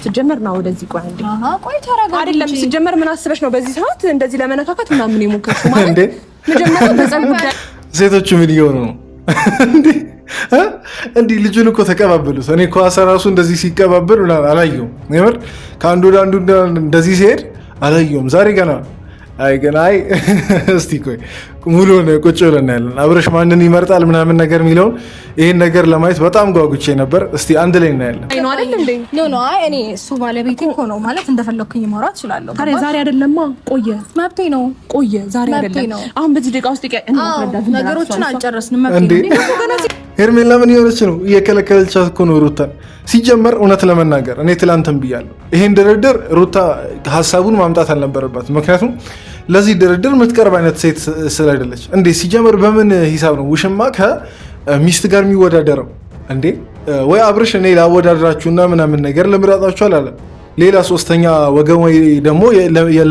ሲጀመር ነው ወደዚህ ቆይ እንዴ ቆይ ተረጋጋ አይደለም ሲጀመር ምን አስበሽ ነው በዚህ ሰዓት እንደዚህ ለመነካካት ምናምን የሞከርሽው ማለት እንዴ መጀመሪያ በጸብ ጉዳይ ሴቶቹ ምን ይሆኑ ነው እንዴ ልጁን እኮ ተቀባበሉት እኔ ኳስ ራሱ እንደዚህ ሲቀባበል አላየሁም የምር ከአንዱ ወደ አንዱ እንደዚህ ሲሄድ አላየሁም ዛሬ ገና አይ እስቲ ቆይ ሙሉውን ቁጭ ብለን ያለን አብረሽ ማንን ይመርጣል ምናምን ነገር የሚለውን ይሄን ነገር ለማየት በጣም ጓጉቼ ነበር እስቲ አንድ ላይ እናያለን አይ ነው አይደል እንዴ ኖ እኔ እሱ ባለቤቴ እኮ ነው ማለት እንደፈለኩኝ ማውራት እችላለሁ ታዲያ ዛሬ አይደለማ ቆየ መብቴ ነው ቆየ ዛሬ አይደለም አሁን በዚህ ደቂቃ ውስጥ ነገሮችን አልጨረስንም መብቴ ነው ሄርሜላ ምን ይሆነች ነው እየከለከለቻት እኮ ነው ሩታ ሲጀመር እውነት ለመናገር እኔ ትላንትም ብያለሁ ይሄን ድርድር ሩታ ሐሳቡን ማምጣት አልነበረባት ምክንያቱም ለዚህ ድርድር የምትቀርብ አይነት ሴት ስላይደለች እንዴ ሲጀመር በምን ሂሳብ ነው ውሽማ ከሚስት ጋር የሚወዳደረው እንዴ ወይ አብርሽ እኔ ላወዳድራችሁና ምናምን ነገር ለምራጣችሁ አላለ ሌላ ሶስተኛ ወገን ወይ ደግሞ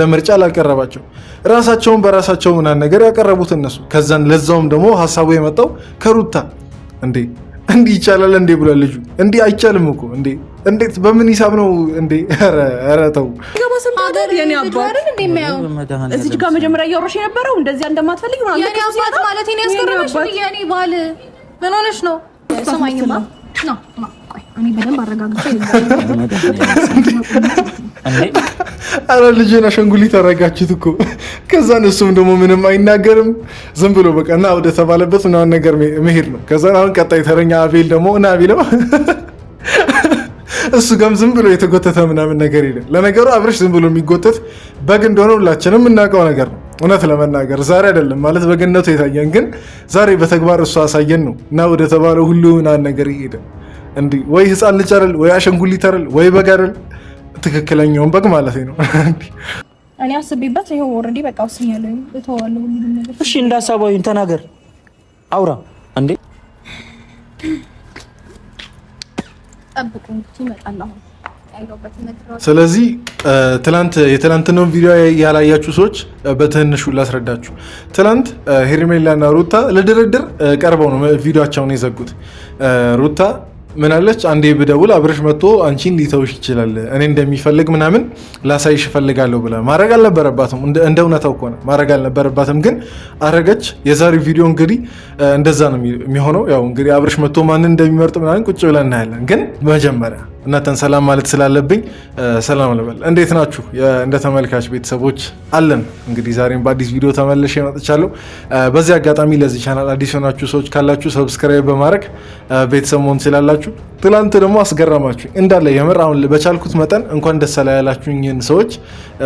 ለምርጫ ላቀረባቸው ራሳቸውን በራሳቸው ምናምን ነገር ያቀረቡት እነሱ ከዛን ለዛውም ደግሞ ሐሳቡ የመጣው ከሩታ እንዴ እንዲህ ይቻላል እንዴ ብሏል ልጁ እንዲህ አይቻልም እኮ እንዴ እንዴት በምን ሂሳብ ነው እንዴ ኧረ ተው ሀገር የኔ አባት እዚህ ጋር መጀመሪያ እያወራሽ የነበረው እንደዚህ እንደማትፈልግ ነው የኔ አባት ማለት እኔ ያስገረመሽ የኔ ባል ምን ሆነሽ ነው ሰማኝማ ነው ቆይ እኔ በደንብ አረጋግጬ አረ ልጅና አሻንጉሊት አረጋችሁት እኮ ከዛን እሱም ደግሞ ምንም አይናገርም ዝም ብሎ በቃ እና ወደ ተባለበት ምናምን ነገር መሄድ ነው ከዛን አሁን ቀጣይ ተረኛ አቤል ደግሞ እና አቤል እሱ ጋም ዝም ብሎ የተጎተተ ምናምን ነገር ይላል ለነገሩ አብርሽ ዝም ብሎ የሚጎተት በግ እንደሆነ ሁላችንም እናውቀው ነገር ነው እውነት ለመናገር ዛሬ አይደለም ማለት በገነቱ የታየን ግን ዛሬ በተግባር እሱ አሳየን ነው እና ወደ ተባለው ሁሉ ምናምን ነገር ይሄደ እንዴ ወይ ህፃን ልጅ አይደል ወይ አሻንጉሊት አይደል ወይ በግ አይደል ትክክለኛውን በግ ማለት ነው እኔ አስቤበት ይሄው ኦሬዲ በቃ ወስኛለሁ እተዋለሁ ሁሉ ነገር እሺ እንዳሳባው ተናገር አውራ እንዴ ጠብቁኝ ይመጣል ስለዚህ የትላንትናው ቪዲዮ ያላያችሁ ሰዎች በትንሹ ላስረዳችሁ ትላንት ሄርሜላና ሩታ ለድርድር ቀርበው ነው ቪዲዮአቸውን የዘጉት ሩታ ምን አለች አንዴ ብደውል አብርሽ መጥቶ አንቺን ሊተውሽ ይችላል እኔ እንደሚፈልግ ምናምን ላሳይሽ ፈልጋለሁ ብላ ማድረግ አልነበረባትም እንደ እውነታው ከሆነ ማድረግ አልነበረባትም ግን አረገች የዛሬው ቪዲዮ እንግዲህ እንደዛ ነው የሚሆነው ያው እንግዲህ አብርሽ መጥቶ ማንን እንደሚመርጥ ምናምን ቁጭ ብለን እናያለን ግን መጀመሪያ እናንተን ሰላም ማለት ስላለብኝ ሰላም ልበል እንዴት ናችሁ እንደ ተመልካች ቤተሰቦች አለን እንግዲህ ዛሬም በአዲስ ቪዲዮ ተመልሼ መጥቻለሁ በዚህ አጋጣሚ ለዚህ ቻናል አዲስ ሆናችሁ ሰዎች ካላችሁ ሰብስክራይብ በማድረግ ቤተሰብ መሆን ትችላላችሁ ትላንት ደግሞ አስገረማችሁ እንዳለ የምር አሁን በቻልኩት መጠን እንኳን ደስ ያላችሁኝን ሰዎች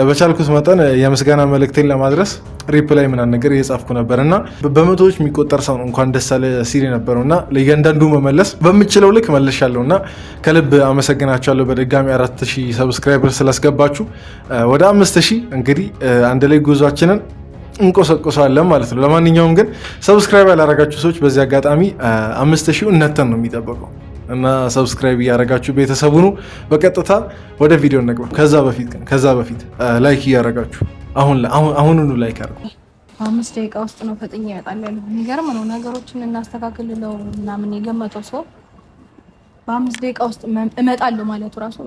በቻልኩት መጠን የምስጋና መልእክቴን ለማድረስ ሪፕላይ ምናምን ነገር እየጻፍኩ ነበርና በመቶዎች የሚቆጠር ሰው እንኳን ደስ ያለ ሲል ነበርና ለእያንዳንዱ መመለስ በምችለው ልክ መልሻለሁና ከልብ አመሰግናችኋለሁ በድጋሚ 4000 ሰብስክራይበር ስላስገባችሁ ወደ 5000 እንግዲህ አንድ ላይ ጉዟችንን እንቆሰቆሳለን ማለት ነው ለማንኛውም ግን ሰብስክራይብ ያላረጋችሁ ሰዎች በዚህ አጋጣሚ 5000 እናንተን ነው የሚጠበቀው እና ሰብስክራይብ ያረጋችሁ ቤተሰቡ ነው በቀጥታ ወደ ቪዲዮ እንግባ ከዛ በፊት ላይክ ያረጋችሁ አሁኑኑ ላይክ አድርጉ 5 ደቂቃ ውስጥ ነው ፈጥኜ ያጣል ያለው የሚገርም ነው ነገሮችን እናስተካክልለው እና ምን የገመተው ሰው በ5 ደቂቃ ውስጥ እመጣለሁ ማለቱ ራሱ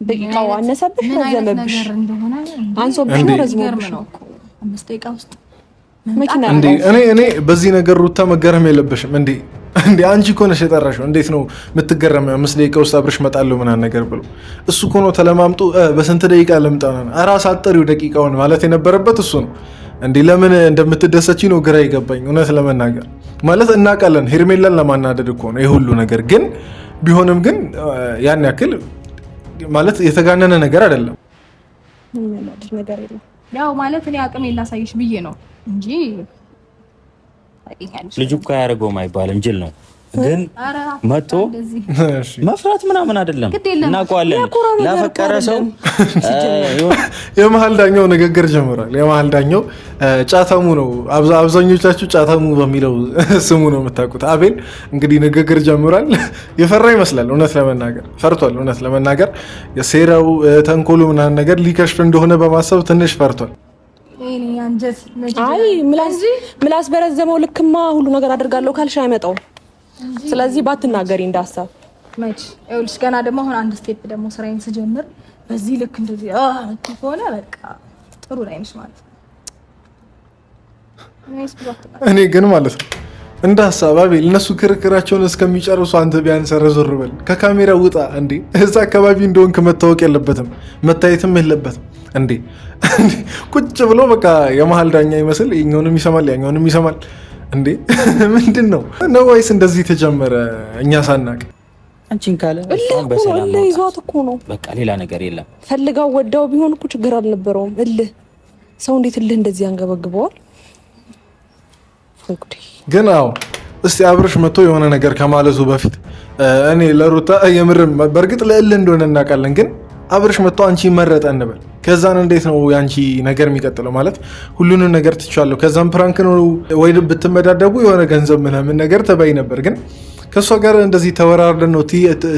ደቂቃው አነሰብሽ ረዘመብሽ እንደሆነ አንሶብሽ ነው ረዝሞብሽ ነው 5 ደቂቃ ውስጥ መኪና እንዴ እኔ በዚህ ነገር ሩታ መገረም የለበሽም እንዴ አንቺ እኮ ነሽ የጠራሽው እንዴት ነው የምትገረመው 5 ደቂቃ ውስጥ አብርሽ መጣለው ምናምን ነገር ብሎ እሱ እኮ ነው ተለማምጦ በስንት ደቂቃ ለምጣና አራስ አጠሪው ደቂቃውን ማለት የነበረበት እሱ ነው እንዴ ለምን እንደምትደሰቺ ነው ግራ ይገባኝ እውነት ለመናገር ማለት እናውቃለን ሄርሜላን ለማናደድ እኮ ነው የሁሉ ነገር ግን ቢሆንም ግን ያን ያክል ማለት የተጋነነ ነገር አይደለም ያው ማለት እኔ አቅም የላሳይሽ ብዬ ነው እንጂ ልጁ እኮ ያደርገውም አይባልም ጅል ነው ግን መጥቶ መፍራት ምናምን አይደለም እናውቀዋለን ላፈቀረ ሰው የመሀል ዳኛው ንግግር ጀምሯል የመሀል ዳኛው ጫታሙ ነው አብዛኞቻችሁ ጫታሙ በሚለው ስሙ ነው የምታውቁት አቤል እንግዲህ ንግግር ጀምሯል የፈራ ይመስላል እውነት ለመናገር ፈርቷል እውነት ለመናገር የሴራው ተንኮሉ ምናምን ነገር ሊከሽፍ እንደሆነ በማሰብ ትንሽ ፈርቷል አይ ምላስ በረዘመው ልክማ ሁሉ ነገር አደርጋለሁ ካልሽ አይመጣው ስለዚህ ባትናገሪ እንዳሳብ መች ይኸውልሽ ገና ደግሞ አሁን አንድ ስቴፕ ደግሞ ስራዬን ስጀምር በዚህ ልክ እንደዚህ ከሆነ በቃ ጥሩ ላይ ነሽ ማለት ነው። እኔ ግን ማለት ነው እንደ ሀሳብ አቤል እነሱ ክርክራቸውን እስከሚጨርሱ አንተ ቢያንስ ዞር በል ከካሜራ ውጣ እንዴ። እዛ አካባቢ እንደሆንክ መታወቅ የለበትም መታየትም የለበትም እንዴ። ቁጭ ብሎ በቃ የመሀል ዳኛ ይመስል የኛውንም ይሰማል ያኛውንም ይሰማል እንዴ። ምንድን ነው ነው ወይስ እንደዚህ ተጀመረ እኛ ሳናቅ? አንቺን ካለ በሰላም ነው ይዟት እኮ ነው በቃ ሌላ ነገር የለም። ፈልጋው ወዳው ቢሆን እኮ ችግር አልነበረውም። እልህ ሰው እንዴት እልህ እንደዚህ ያንገበግበዋል? ግን አዎ እስቲ አብርሽ መጥቶ የሆነ ነገር ከማለቱ በፊት እኔ ለሩታ የምርም በእርግጥ ለእልህ እንደሆነ እናውቃለን። ግን አብርሽ መጥቶ አንቺ መረጠ እንበል ከዛን እንዴት ነው ያንቺ ነገር የሚቀጥለው? ማለት ሁሉንም ነገር ትቻለሁ ከዛም ፕራንክ ነው ወይ ብትመዳደቡ የሆነ ገንዘብ ምናምን ነገር ተባይ ነበር። ግን ከሷ ጋር እንደዚህ ተወራርደን ነው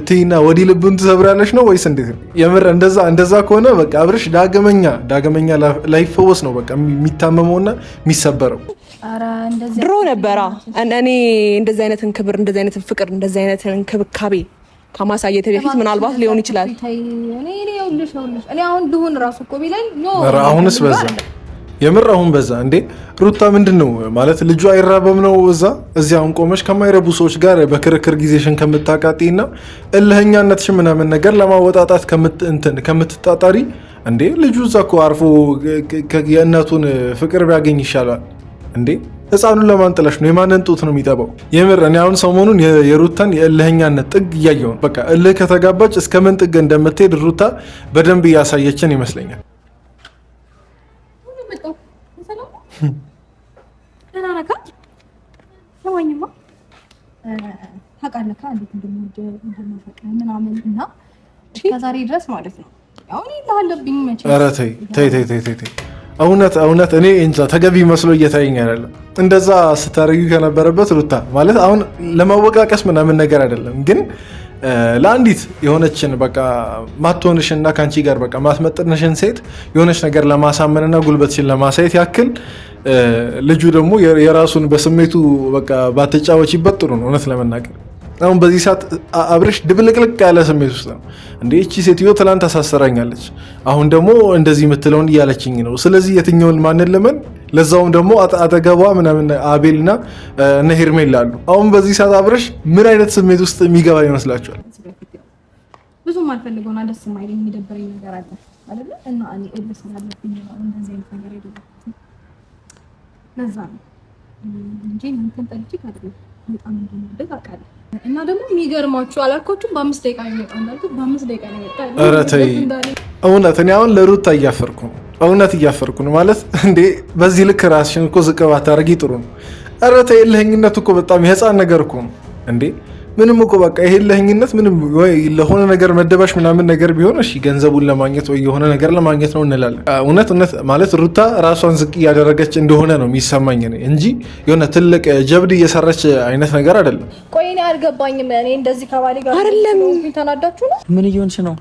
ቲና ወዲ ልቡን ትሰብራለች ነው ወይስ እንዴት ነው? የምር እንደዛ ከሆነ በቃ አብርሽ ዳግመኛ ላይፈወስ ነው በቃ የሚታመመውና የሚሰበረው። ድሮ ነበራ እኔ እንደዚህ አይነትን ክብር እንደዚህ አይነትን ፍቅር እንደዚህ አይነትን እንክብካቤ ከማሳየት በፊት ምናልባት ሊሆን ይችላል። እኔ አሁን ድሁን ራሱ እኮ ቢለኝ አሁንስ በዛ የምር አሁን በዛ እንዴ። ሩታ ምንድን ነው ማለት ልጁ አይራበም ነው እዚያ አሁን ቆመሽ ከማይረቡ ሰዎች ጋር በክርክር ጊዜሽን ከምታቃጢና እልህኛነትሽ ምናምን ነገር ለማወጣጣት ከምትጣጣሪ እንዴ ልጁ እዛ እኮ አርፎ የእናቱን ፍቅር ቢያገኝ ይሻላል እንዴ። ህፃኑን ለማን ጥለሽ ነው? የማንን ጡት ነው የሚጠባው? የምር እኔ አሁን ሰሞኑን የሩታን የእልህኛነት ጥግ እያየሁ ነው። በቃ እልህ ከተጋባች እስከምን ጥግ እንደምትሄድ ሩታ በደንብ እያሳየችን ይመስለኛል። ከዛሬ ድረስ ማለት ነው አለብኝ መቼ ተይ እውነት እኔ እንጃ ተገቢ መስሎ እየታየኝ አይደለም። እንደዛ ስታረጊ ከነበረበት ሩታ ማለት አሁን ለማወቃቀስ ምናምን ነገር አይደለም፣ ግን ለአንዲት የሆነችን በቃ ማትሆንሽና ከአንቺ ጋር በቃ ማትመጥንሽን ሴት የሆነች ነገር ለማሳመንና ጉልበትሽን ለማሳየት ያክል ልጁ ደግሞ የራሱን በስሜቱ በቃ ባትጫወቺበት ጥሩ ነው እውነት ለመናገር። አሁን በዚህ ሰዓት አብርሽ ድብልቅልቅ ያለ ስሜት ውስጥ ነው እንዴ። እቺ ሴትዮ ትላንት አሳሰራኛለች፣ አሁን ደግሞ እንደዚህ የምትለውን እያለችኝ ነው። ስለዚህ የትኛውን ማንን ለምን ለዛውም ደግሞ አጠገቧ ምናምን አቤልና እነ ሄርሜላ አሉ። አሁን በዚህ ሰዓት አብርሽ ምን አይነት ስሜት ውስጥ የሚገባ ይመስላችኋል? ብዙም አልፈልገውና ደስ የማይለኝ የሚደበረኝ ነገር አለ አይደለ? እና እኔ እልስ ስላለብኝ ነው እንደዚህ አይነት ነገር አይደለም። ለዛ ነው እንጂ እንትን ጠልቼ አይደለም በጣም እንደምወደድ አውቃለሁ። እና ደግሞ የሚገርማችሁ አላልኳችሁም? በ5 ደቂቃ ነው የመጣው እንዳልኩት በ5 ደቂቃ ነው የመጣው። ኧረ ተይ እውነት እኔ አሁን ለሩታ እያፈርኩ ነው ማለት እንዴ። በዚህ ልክ ራስሽን እኮ ዝቅ ባታደርጊ ጥሩ ነው። ኧረ ተይ እልህኝነት እኮ በጣም የህፃን ነገር እኮ ነው እንዴ። ምንም እኮ በቃ ይሄ እልህኝነት ምንም ወይ ለሆነ ነገር መደባሽ ምናምን ነገር ቢሆን እሺ ገንዘቡን ለማግኘት ወይ የሆነ ነገር ለማግኘት ነው እንላለን። እውነት ማለት ሩታ ራሷን ዝቅ እያደረገች እንደሆነ ነው የሚሰማኝ እንጂ የሆነ ትልቅ ጀብድ እየሰራች አይነት ነገር አይደለም። ቆይ እኔ አልገባኝም። እኔ እንደዚህ ከባሌ ጋር አይደለም ተናዳችሁ ነው? ምን እየሆንሽ ነው?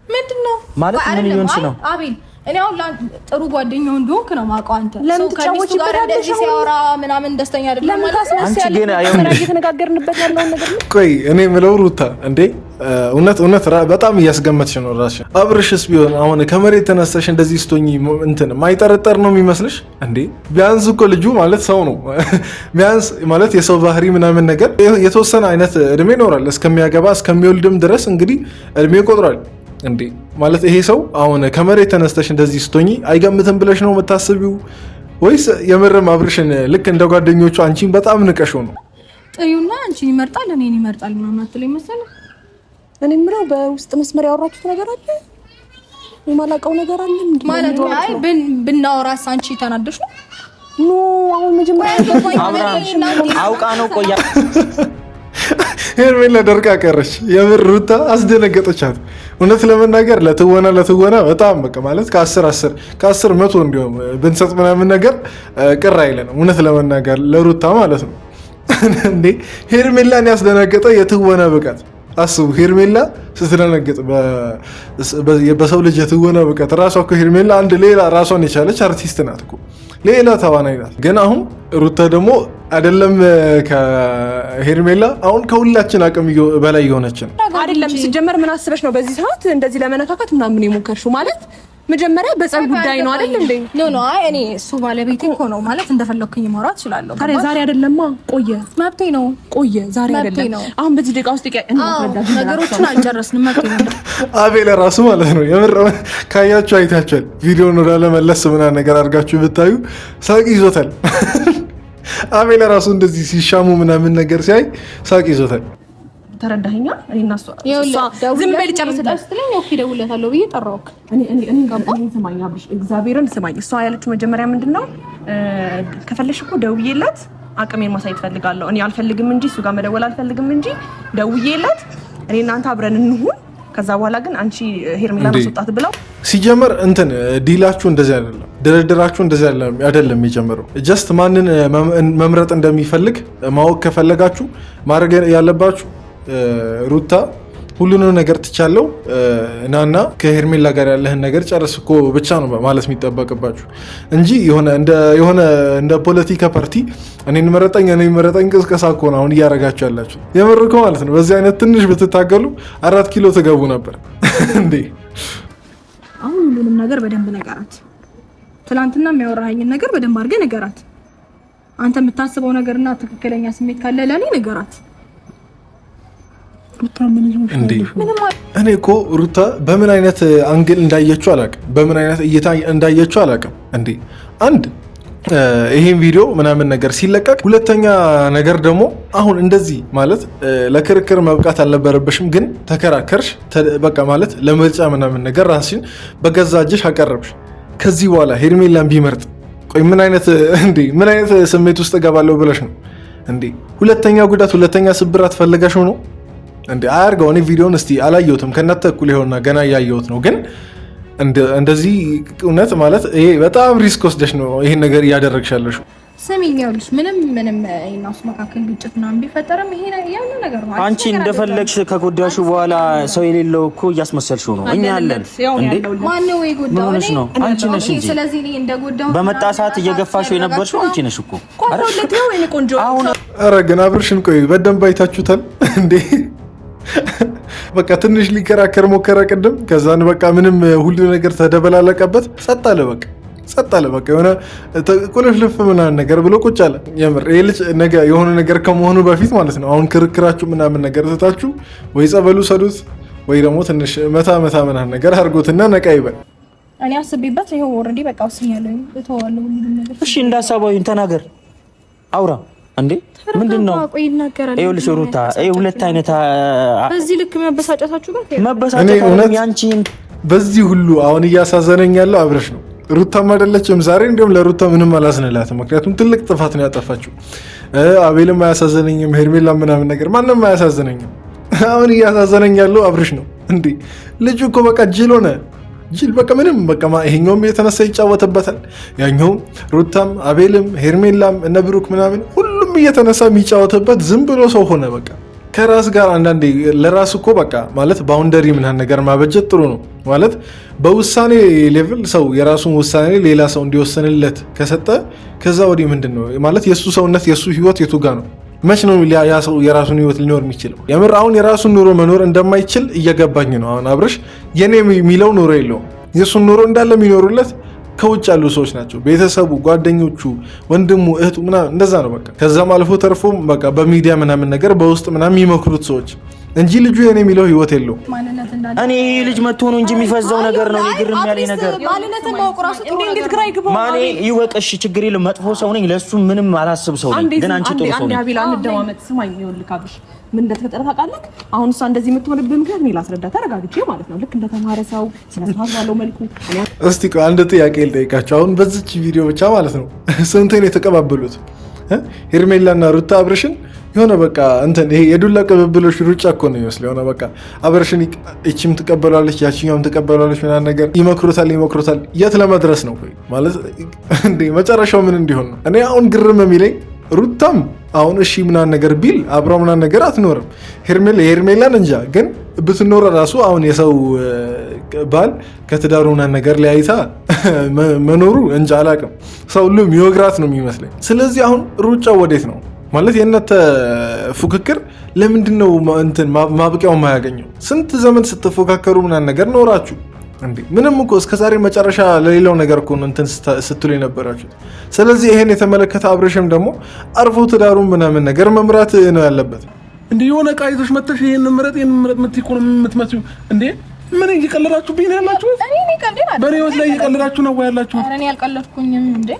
ምንድነው ማለት ምን እየሆንሽ ነው? አቤል እኔ አሁን ጥሩ ጓደኛው እንደሆንክ ነው የማውቀው። አንተ ሰው ከሚስቱ ጋር እንደዚህ ሲያወራ ምናምን ደስተኛ አይደለም ማለት ነው። አንቺ ግን እየተነጋገርንበት ያለውን ነገር ነው። ቆይ እኔ የምለው ሩታ እንዴ እውነት በጣም እያስገመትሽ ነው ራስሽ። አብርሽስ ቢሆን አሁን ከመሬት ተነስተሽ እንደዚህ ስትሆኚ እንትን ማይጠረጠር ነው የሚመስልሽ እንዴ? ቢያንስ እኮ ልጁ ማለት ሰው ነው። ቢያንስ ማለት የሰው ባህሪ ምናምን ነገር የተወሰነ አይነት እድሜ ይኖራል። እስከሚያገባ እስከሚወልድም ድረስ እንግዲህ እድሜ ይቆጥራል እንዴ ማለት ይሄ ሰው አሁን ከመሬት ተነስተሽ እንደዚህ ስትሆኚ አይገምትም ብለሽ ነው የምታስቢው ወይስ የምርም አብርሽን ልክ እንደ ጓደኞቹ አንቺን በጣም ንቀሽው ነው? ጥዩና አንቺን ይመርጣል እኔን ይመርጣል ምናምን አትለኝ መሰለኝ። እኔ የምለው በውስጥ መስመር ያወራችሁት ነገር አለ የማላውቀው ነገር አለ ማለት ነው። አይ ብናወራስ አንቺ ተናደሽ ነው? ኖ አሁን መጀመሪያ አውቃ ነው ቆያ ሄርሜላ ደርቃ ቀረች። የምር ሩታ አስደነገጠቻት። እውነት ለመናገር ለትወና በጣም በቃ ማለት ከ10 100 እንዲሁም ብንሰጥ ምናምን ነገር ቅር አይለንም። እውነት ለመናገር ለሩታ ማለት ነው እንዴ ሄርሜላን ያስደነገጠ የትወና ብቃት አስቡ። ሄርሜላ ስትደነግጥ በሰው ልጅ የትወና ብቃት ራሷ እኮ ሄርሜላ አንድ ሌላ ራሷን የቻለች አርቲስት ናት እኮ። ሌላ ተዋናይ ናት። ግን አሁን ሩታ ደግሞ አይደለም ከሄርሜላ አሁን ከሁላችን አቅም በላይ የሆነች ነው። አይደለም ሲጀመር ምን አስበሽ ነው በዚህ ሰዓት እንደዚህ ለመነካካት ምናምን የሞከርሽው? ማለት መጀመሪያ በጸብ ጉዳይ ነው አይደል እንዴ? ኖ አይ እኔ እሱ ባለቤቴ እኮ ነው ማለት እንደፈለኩኝ ማውራት እችላለሁ። ታዲያ ዛሬ አይደለማ ቆየ መብቴ ነው። ቆየ ዛሬ አይደለም። አሁን በዚህ ደቂቃ ውስጥ ነገሮችን አልጨረስንም። መብቴ ነው። አቤል ራሱ ማለት ነው የምር ካያችሁ አይታችኋል። ቪዲዮውን ወደ ለመለስ ምናምን ነገር አድርጋችሁ ብታዩ ሳቅ ይዞታል። አቤል ራሱ እንደዚህ ሲሻሙ ምናምን ነገር ሲያይ ሳቅ ይዞታል። ተረዳኸኛ? እኔና እሷ ዝም በል ጨርሰታል ስትለኝ ኦኬ ደውለታለሁ ብዬ ጠራሁት። እኔ ስማኝ አብሽ እግዚአብሔርን ስማኝ። እሷ ያለችው መጀመሪያ ምንድነው ከፈለሽ እኮ ደውዬላት አቅሜን ማሳየት ፈልጋለሁ። እኔ አልፈልግም እንጂ እሱ ጋር መደወል አልፈልግም እንጂ ደውዬላት እኔ እናንተ አብረን እንሁን ከዛ በኋላ ግን አንቺ ሄርሜላ ማስወጣት ብለው ሲጀመር እንትን ዲላችሁ እንደዚህ አይደለም፣ ድርድራችሁ እንደዚህ አይደለም የጀመረው። ጀስት ማንን መምረጥ እንደሚፈልግ ማወቅ ከፈለጋችሁ ማድረግ ያለባችሁ ሩታ ሁሉንም ነገር ትቻለው ናና ከሄርሜላ ጋር ያለህን ነገር ጨርስ እኮ ብቻ ነው ማለት የሚጠበቅባችሁ እንጂ የሆነ እንደ ፖለቲካ ፓርቲ እኔን መረጠኝ ቅስቀሳ እኮ ነው አሁን እያረጋችሁ ያላችሁ። የምርኮ ማለት ነው። በዚህ አይነት ትንሽ ብትታገሉ 4 ኪሎ ትገቡ ነበር እንዴ። አሁን ሁሉንም ነገር በደንብ ነገራት። ትላንትና የሚያወራኸኝን ነገር በደንብ አድርገህ ነገራት። አንተ የምታስበው ነገርና ትክክለኛ ስሜት ካለ ለኔ ነገራት። እኔ እኮ ሩታ በምን አይነት አንግል እንዳየችው አላውቅም፣ በምን አይነት እይታ እንዳየችው አላውቅም። እንዴ አንድ ይሄን ቪዲዮ ምናምን ነገር ሲለቀቅ፣ ሁለተኛ ነገር ደግሞ አሁን እንደዚህ ማለት ለክርክር መብቃት አልነበረብሽም፣ ግን ተከራከርሽ። በቃ ማለት ለምርጫ ምናምን ነገር ራስሽን በገዛ እጅሽ አቀረብሽ። ከዚህ በኋላ ሄርሜላን ቢመርጥ ቆይ ምን አይነት ስሜት ውስጥ እገባለሁ ብለሽ ነው እንዴ? ሁለተኛ ጉዳት፣ ሁለተኛ ስብራት ፈልገሽው ነው እንዴ? አያርገው። እኔ ቪዲዮን እስቲ አላየሁትም ከእናንተ እኩል ይሆንና ገና እያየሁት ነው። ግን እንደዚህ እውነት ማለት ይሄ በጣም ሪስክ ወስደሽ ነው ይሄን ነገር እያደረግሻለሽ። ሰሚኛውልሽ ምንም እናሱ መካከል ግጭት ምናምን ቢፈጠርም ይሄ ያለ ነገር ነው። አንቺ እንደፈለግሽ ከጎዳሹ በኋላ ሰው የሌለው እኮ እያስመሰልሽው ነው። እኛ አለን እንዴ? ማነው የጎዳው? እኔ ነው አንቺ ነሽ እንጂ። ስለዚህ እኔ እንደጎዳው በመጣ ሰዓት እየገፋሽው የነበርሽው አንቺ ነሽ እኮ። አሁን ኧረ ግን አብርሽን ቆይ በደንብ አይታችሁታል እንዴ? በቃ ትንሽ ሊከራከር ሞከረ ቅድም። ከዛን በቃ ምንም ሁሉ ነገር ተደበላለቀበት። ጸጥ አለ በቃ የሆነ ቁልፍልፍ ምናምን ነገር ብሎ ቁጭ አለ። የምር ይሄ ልጅ ነገ የሆነ ነገር ከመሆኑ በፊት ማለት ነው አሁን ክርክራችሁ ምናምን ነገር ትታችሁ ወይ ጸበሉ ሰዱት ወይ ደግሞ ትንሽ መታ ምናምን ነገር አድርጎትና ነቃ ይበል። እኔ አስቤበት ይሄው ኦልሬዲ በቃ ወስኛለሁ እተዋለሁ ሁሉ ነገር። እሺ እንዳሳባዩን ተናገር አውራ እንዴ ምንድነው? ይኸውልሽ ሩታ ሁለት አይነት በዚህ ልክ መበሳጨታችሁ ጋር መበሳጨት ያንቺን በዚህ ሁሉ አሁን እያሳዘነኝ ያለው አብረሽ ነው። ሩታም አይደለችም ዛሬ። እንዲሁም ለሩታ ምንም አላዝንላትም፣ ምክንያቱም ትልቅ ጥፋት ነው ያጠፋችው። አቤልም አያሳዘነኝም፣ ሄርሜላ ምናምን ነገር ማንም አያሳዘነኝም። አሁን እያሳዘነኝ ያለው አብረሽ ነው እንዴ። ልጁ እኮ በቃ ጅል ሆነ። በቃ ምንም በቃ ይሄኛውም የተነሳ ይጫወትበታል፣ ያኛውም ሩታም አቤልም ሄርሜላም እነ ብሩክ ምናምን ሁሉም እየተነሳ የሚጫወትበት ዝም ብሎ ሰው ሆነ። በቃ ከራስ ጋር አንዳንዴ ለራስ እኮ በቃ ማለት ባውንደሪ ምናምን ነገር ማበጀት ጥሩ ነው ማለት። በውሳኔ ሌቭል ሰው የራሱን ውሳኔ ሌላ ሰው እንዲወሰንለት ከሰጠ ከዛ ወዲህ ምንድን ነው ማለት የእሱ ሰውነት የእሱ ህይወት የቱ ጋር ነው? መች ነው ያ ሰው የራሱን ህይወት ሊኖር የሚችለው? የምር አሁን የራሱን ኑሮ መኖር እንደማይችል እየገባኝ ነው። አሁን አብረሽ የኔ የሚለው ኑሮ የለውም። የእሱን ኑሮ እንዳለ የሚኖሩለት ከውጭ ያሉ ሰዎች ናቸው። ቤተሰቡ፣ ጓደኞቹ፣ ወንድሙ፣ እህቱ ምናምን እንደዛ ነው በቃ። ከዛም አልፎ ተርፎ በቃ በሚዲያ ምናምን ነገር በውስጥ ምናምን የሚመክሩት ሰዎች እንጂ ልጁ የኔ የሚለው ህይወት የለው። እኔ ይሄ ልጅ መጥቶ ነው እንጂ የሚፈዛው ነገር ነው። ግርም ያለኝ ነገር ማኔ ይወቅሽ፣ ችግር የለም። መጥፎ ሰው ነኝ፣ ለሱ ምንም አላስብ ሰው ነኝ። ግን አንቺ ጥሩ ሰው ነኝ። እንደማመጥ ስማኝ፣ ይኸውልህ አብሽ ምን እንደተፈጠረ ታውቃለህ? አሁን እሷ እንደዚህ የምትሆንብህ ምክንያት እኔ ላስረዳ ተረጋግቼ ማለት ነው። ልክ እንደተማረ ሰው ስለስራት ባለው መልኩ እስቲ አንድ ጥያቄ ልጠይቃቸው። አሁን በዚች ቪዲዮ ብቻ ማለት ነው ስንቴን የተቀባበሉት ሄርሜላና ሩታ አብርሽን የሆነ በቃ እንትን ይሄ የዱላ ቅብብሎሽ ሩጫ እኮ ነው ይመስል። የሆነ በቃ አብርሽን እቺም ትቀበላለች ያቺኛውም ትቀበላለች ምናምን ነገር ይመክሩታል። የት ለመድረስ ነው ማለት እንዴ? መጨረሻው ምን እንዲሆን ነው? እኔ አሁን ግርም የሚለኝ ሩታም አሁን እሺ ምናምን ነገር ቢል አብራ ምናምን ነገር አትኖርም። ሄርሜላን እንጃ ግን ብትኖር ራሱ አሁን የሰው ባል ከትዳሩና ነገር ሊያይታ መኖሩ እንጃ አላውቅም። ሰው ሁሉም ይወግራት ነው የሚመስለኝ። ስለዚህ አሁን ሩጫው ወዴት ነው ማለት የእናንተ ፉክክር ለምንድን ነው እንትን ማብቂያው የማያገኘው? ስንት ዘመን ስትፎካከሩ ምናምን ነገር ኖራችሁ እንዴ? ምንም እኮ እስከዛሬ መጨረሻ ለሌላው ነገር እኮ እንትን ስትሉ የነበራችሁ። ስለዚህ ይሄን የተመለከተ አብረሽም ደግሞ አርፎ ትዳሩን ምናምን ነገር መምራት ነው ያለበት። እንዴ የሆነ ዕቃ ይዘሽ መጥተሽ ይሄን ምረጥ የምትይ እኮ ነው የምትመስዩ። እንዴ ምን እየቀለዳችሁብኝ ነው ያላችሁት? በእኔ ህይወት ላይ እየቀለዳችሁ ነው ያላችሁት? ኧረ እኔ አልቀለድኩኝም። እንዴ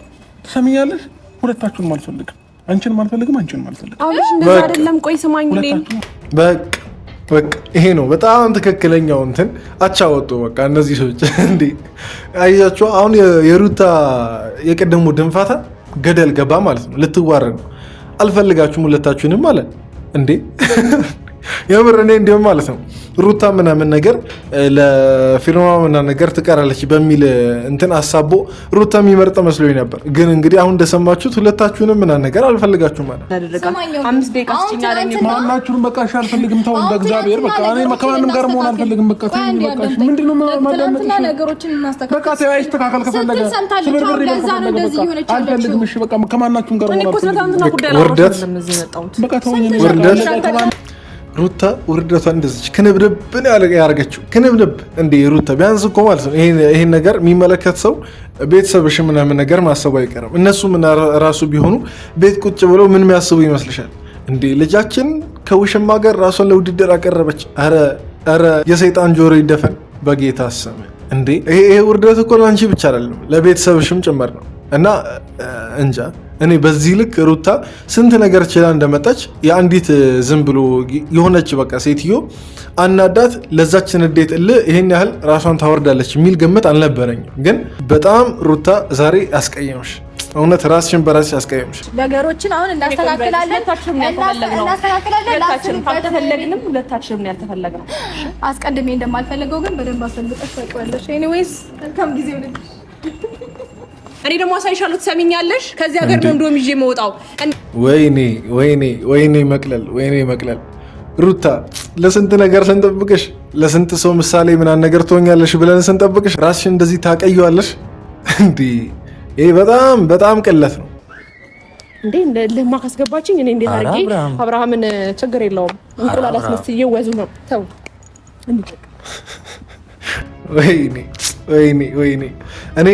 ትሰሚኛለሽ? ሁለታችሁንም አልፈልግም። አንቺንም አልፈልግም፣ አንቺንም አልፈልግም። አሁንሽ እንደዛ አይደለም። ቆይ ስማኝ፣ በቃ ይሄ ነው በጣም ትክክለኛው እንትን አቻወጡ። በቃ እነዚህ ሰዎች እንዴ አያችሁ፣ አሁን የሩታ የቀደሙ ድንፋታ ገደል ገባ ማለት ነው። ልትዋረድ ነው። አልፈልጋችሁም ሁለታችሁንም ማለት እንዴ የምር እኔ እንዲሁም ማለት ነው ሩታ ምናምን ነገር ለፊልማ ምናምን ነገር ትቀራለች በሚል እንትን አሳቦ ሩታ የሚመርጥ መስሎኝ ነበር። ግን እንግዲህ አሁን እንደሰማችሁት ሁለታችሁንም ምናምን ነገር አልፈልጋችሁም ማለት ነው። 5 ደቂቃ ስጭኛ ለኔ ማናችሁንም በቃ እሺ አልፈልግም። ተው በእግዚአብሔር በቃ እኔ ከማንም ጋር መሆን አልፈልግም። በቃ ተይኝ በቃ እሺ ምንድነው ማዳመጥ ነገሮችን እናስተካክል። በቃ ተያይሽ ተካከል ከፈለገ አልፈልግም። እሺ በቃ ከማናችሁም ጋር መሆን አልፈልግም። ውርደት በቃ ተውኝ። ሩታ ውርደቷ እንደዚች ክንብንብን ያደረገችው ክንብንብ እንደ ሩታ ቢያንስ እኮ ማለት ነው ይሄን ነገር የሚመለከት ሰው ቤተሰብሽ ምናምን ነገር ማሰቡ አይቀርም። እነሱ ምን ራሱ ቢሆኑ ቤት ቁጭ ብለው ምን የሚያስቡ ይመስልሻል እንዴ? ልጃችን ከውሽማ ጋር ራሷን ለውድድር አቀረበች። ኧረ የሰይጣን ጆሮ ይደፈን በጌታ ስም እንዴ! ይሄ ውርደት እኮ ለአንቺ ብቻ አይደለም ለቤተሰብሽም ጭምር ነው። እና እንጃ እኔ በዚህ ልክ ሩታ ስንት ነገር ችላ እንደመጣች የአንዲት ዝም ብሎ የሆነች በቃ ሴትዮ አናዳት ለዛች ንዴት ይሄን ያህል ራሷን ታወርዳለች የሚል ግምት አልነበረኝም። ግን በጣም ሩታ ዛሬ አስቀየምሽ። እውነት ራስሽን በራስሽ አስቀየምሽ። ነገሮችን አሁን እናስተካክላለን። ሁለታችንም ያልተፈለግነው አስቀድሜ እንደማልፈልገው ግን በደንብ አስፈልገሽ ታውቂዋለሽ። ኤኒዌይስ መልካም ጊዜ ወደ እኔ ደግሞ አሳይሻለሁ። ትሰሚኛለሽ? ከዚህ ሀገር ነው እንደውም ይዤ የምወጣው። ወይኔ መቅለል ሩታ ለስንት ነገር ስንጠብቅሽ ለስንት ሰው ምሳሌ ምናምን ነገር ትሆኛለሽ ብለን ስንጠብቅሽ ራስሽ እንደዚህ ታቀየዋለሽ እንዴ? ይሄ በጣም ቅለት ነው እንዴ። ለማ ካስገባችኝ እኔ እንዴት አድርጌ አብርሃምን ችግር የለውም እንቁላል አስመስዬ ወዙ ነው ተው እንዴ። ወይኔ እኔ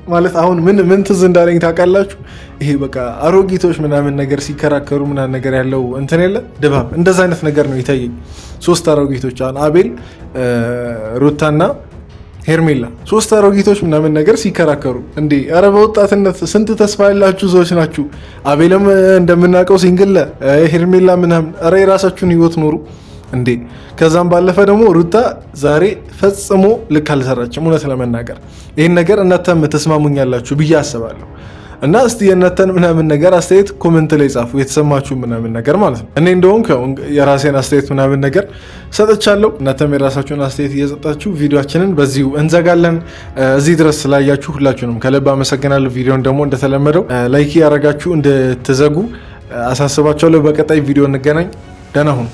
ማለት አሁን ምን ትዝ እንዳለኝ ታውቃላችሁ? ይሄ በቃ አሮጊቶች ምናምን ነገር ሲከራከሩ ምናምን ነገር ያለው እንትን የለ ድባብ እንደዛ አይነት ነገር ነው ይታየኝ። 3 አሮጊቶች አሁን አቤል፣ ሩታና ሄርሜላ 3 አሮጊቶች ምናምን ነገር ሲከራከሩ እንዴ! ኧረ በወጣትነት ስንት ተስፋ ያላችሁ ሰዎች ናችሁ። አቤልም እንደምናውቀው ሲንግል፣ ሄርሜላ ምናምን ኧረ የራሳችሁን ህይወት ኖሩ እንዴ። ከዛም ባለፈ ደግሞ ሩታ ዛሬ ፈጽሞ ልክ አልሰራችም። እውነት ለመናገር ይህን ነገር እናንተም ተስማሙኛላችሁ ብዬ አስባለሁ። እና እስቲ የእናንተን ምናምን ነገር አስተያየት ኮሜንት ላይ ጻፉ፣ የተሰማችሁ ምናምን ነገር ማለት ነው። እኔ እንደውም የራሴን አስተያየት ምናምን ነገር ሰጥቻለሁ። እናንተም የራሳችሁን አስተያየት እየሰጣችሁ ቪዲዮአችንን በዚሁ እንዘጋለን። እዚህ ድረስ ስላያችሁ ሁላችሁንም ከልብ አመሰግናለሁ። ቪዲዮን ደግሞ እንደተለመደው ላይክ ያደረጋችሁ እንድትዘጉ አሳስባችኋለሁ። በቀጣይ ቪዲዮ እንገናኝ። ደህና ሁኑ።